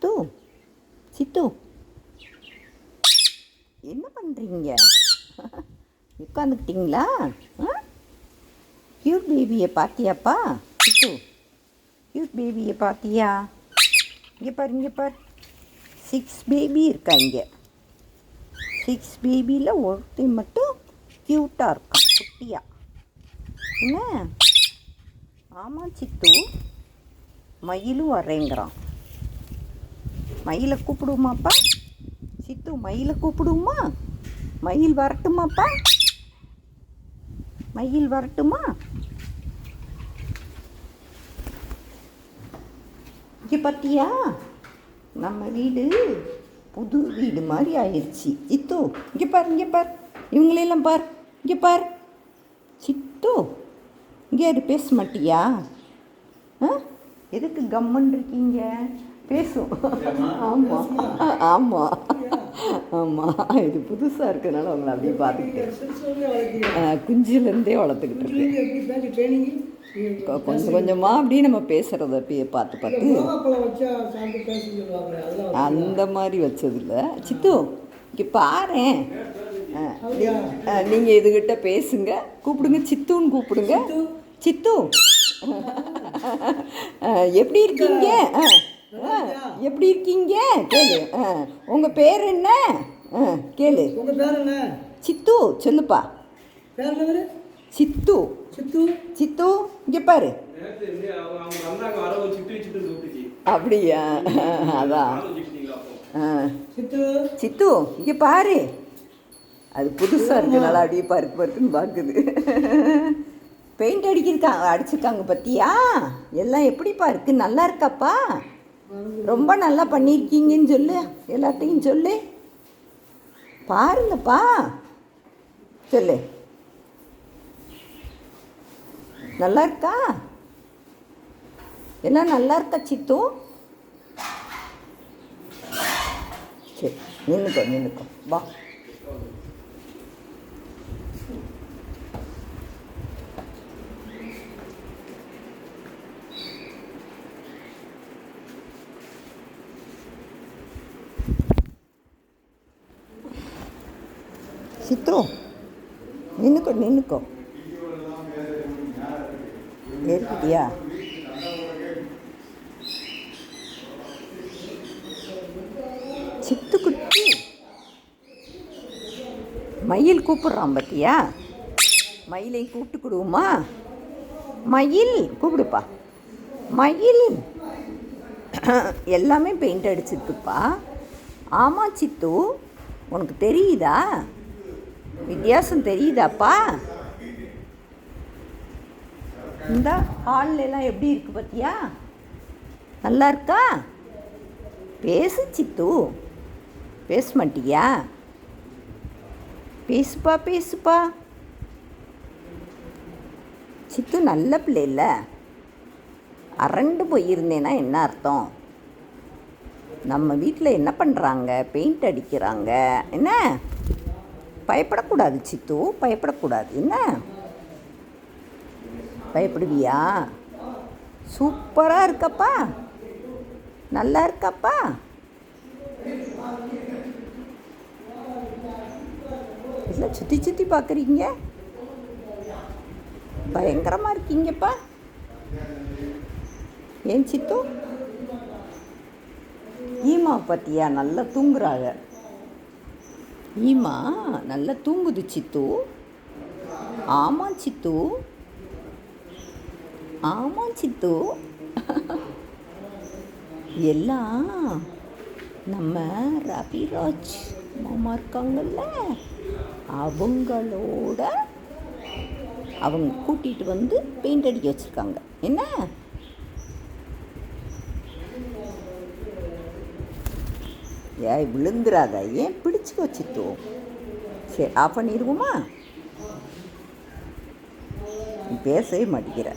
சித்து சித்து என்ன பண்ணுறீங்க? உட்காந்துக்கிட்டீங்களா? க்யூட் பேபியை பார்த்தியாப்பா? சித்து க்யூட் பேபியை பார்த்தியா? இங்கே பார் 6 பேபி இருக்கா இங்கே. 6 பேபியில் ஒருத்தி மட்டும் க்யூட்டாக இருக்கான், குட்டியா. என்ன? ஆமாம் சித்து, மயிலும் வரேங்கிறான். மயிலை கூப்பிடுமாப்பா? சித்து மயிலை கூப்பிடுமா? மயில் வரட்டுமாப்பா? மயில் வரட்டுமா? இங்கே பார்த்தியா, நம்ம வீடு புது வீடு மாதிரி ஆயிடுச்சு. சித்து இங்கே பார் இவங்களெல்லாம் பார், இங்கே பார். சித்து இங்கே யாரு பேச மாட்டியா? எதுக்கு கம்மன் இருக்கீங்க? பேசும். ஆமாம் ஆமாம் ஆமாம், இது புதுசாக இருக்கிறதுனால உங்களை அப்படியே பார்த்துக்கிட்டேன். குஞ்சிலேருந்தே வளர்த்துக்கிட்டு இருக்கேன். கொஞ்சம் கொஞ்சமாக அப்படியே நம்ம பேசுகிறத அப்படியே பார்த்து அந்த மாதிரி வச்சதில்ல. சித்து இங்கே பாரேன், நீங்கள் இதுகிட்ட பேசுங்க, கூப்பிடுங்க, சித்துன்னு கூப்பிடுங்க. சித்து எப்படி இருக்கீங்க? எப்படி இருக்கீங்க கேளு. உங்கள் பேர் என்ன கேளு. சித்து சொல்லுப்பா. சித்து சித்து சித்து இங்கே பாரு. அப்படியா? அதான் சித்து இங்கே பாரு. அது புதுசாக இருக்கனால அப்படியே பருக்குன்னு பார்க்குது. பெயிண்ட் அடிச்சிருக்காங்க பார்த்தியா? எல்லாம் எப்படிப்பா இருக்கு? நல்லா இருக்காப்பா? ரொம்ப நல்லா பண்ணியிருக்கீங்கன்னு சொல்லு, எல்லாத்தையும் சொல்லு. பாருங்கப்பா சொல்லு. நல்லா இருக்கா? எல்லாம் நல்லா இருக்கா சித்து? சரி, நின்றுக்கோ வா. சித்து நின்றுக்கோ ஏற்கிட்டியா? சித்துக்குட்டி மயில் கூப்பிட்றான் பார்த்தியா? மயிலை கூப்பிட்டுக்கிடுவோமா? மயில் கூப்பிடுப்பா. மயில் எல்லாமே பெயிண்ட் அடிச்சிருக்குப்பா. ஆமாம் சித்து, உனக்கு தெரியுதா? வித்தியாசம் தெரியுதாப்பா? இந்த ஹால்லாம் எப்படி இருக்கு பார்த்தியா? நல்லா இருக்கா? பேசு சித்து. பேச மாட்டியா? பேசுப்பா. சித்து நல்ல பிள்ளை இல்லை. அரண்டு போயிருந்தேன்னா என்ன அர்த்தம்? நம்ம வீட்டில் என்ன பண்ணுறாங்க? பெயிண்ட் அடிக்கிறாங்க. என்ன? பயப்படக்கூடாது சித்து, பயப்படக்கூடாது. என்ன பயப்படுவியா? சூப்பராக இருக்கப்பா, நல்லா இருக்காப்பா. இல்லை சுற்றி பார்க்குறீங்க, பயங்கரமாக இருக்கீங்கப்பா. ஏன் சித்து? ஈமா பார்த்தியா? நல்லா தூங்குறாங்க. ஈமா நல்லா தூங்குது சித்து. ஆமாம் சித்து. எல்லாம் நம்ம ரவிராஜ் மாமா இருக்காங்கல்ல, அவங்க கூட்டிகிட்டு வந்து பெயிண்ட் அடிக்க வச்சுருக்காங்க. என்ன? ஏன் விழுந்துடாத, ஏன் பிடிச்சிக்க வச்சுத்தோ. சரி, ஆஃப் பண்ணிடுவோமா? பேசவே மாட்டேங்கிற.